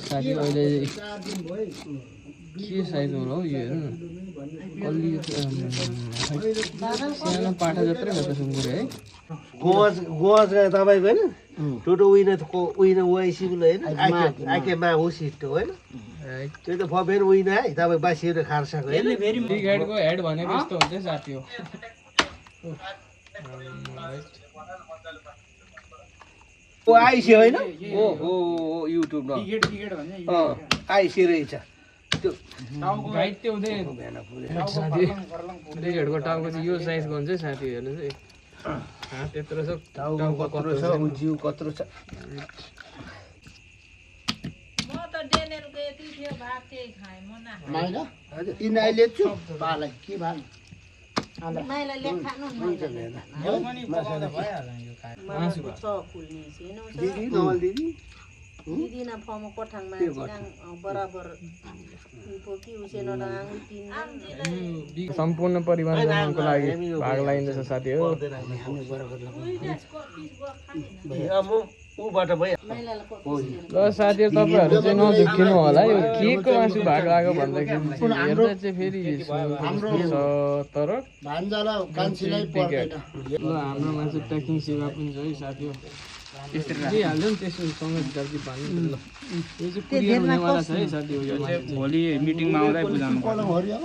साथी अहिले के साइज होला हौ यो हेर्नु न अलि सानो पाठा जत्रै हो त सुँगुर है गोवाज तपाईँको होइन टोटो उइन वाइसिबल होइन आके मा उसिट होइन त्यो त फेरि उइन है तपाईँ बासिएर खार्साको होइन टी गाइडको हेड भनेको यस्तो हुन्छ साथी हो ओ आइसी होइन ओहो युट्युबमा आइसी रहेछ त्यो गाइड त्यो हुँदै साथी टी गाइडको टाउको चाहिँ यो साइजको हुन्छ साथी हेर्नु चाहिँ त्यत्रो छ टाउको कत्रो छ जिउ कत्रो छ म त डेनेलको यति थियो भात त्यही खाएँ म ना माइला हजुर यिनीहरूले छु पालाई के भान माइला ले खानु मासु छ फुल्ने छैन दिदी नवल दिदी दिदी न फम कोठाङमा चिराङ बराबर पोकी उसेन नगाङ तिन सम्पूर्ण परिवार जनाउनको लागि भाग लाइँदैछ साथी हो ऊबाट भयो ल साथीहरू तपाईँहरू चाहिँ नदुखिनु होला यो के को मासु भाग लाग्यो भन्दाखेरि हेर्दा चाहिँ फेरि छ तर भान्जाला कान्छीलाई पर्दैन ल हाम्रो मासु ट्र्याकिङ सेवा पनि छ है साथी हो त्यसरी हाल्यो नि त्यसो सँगै जर्की पानी ल यो चाहिँ कुरियर हुनेवाला छ है साथी हो यो चाहिँ भोलि मिटिङमा आउँदै बुझाउनु हरियो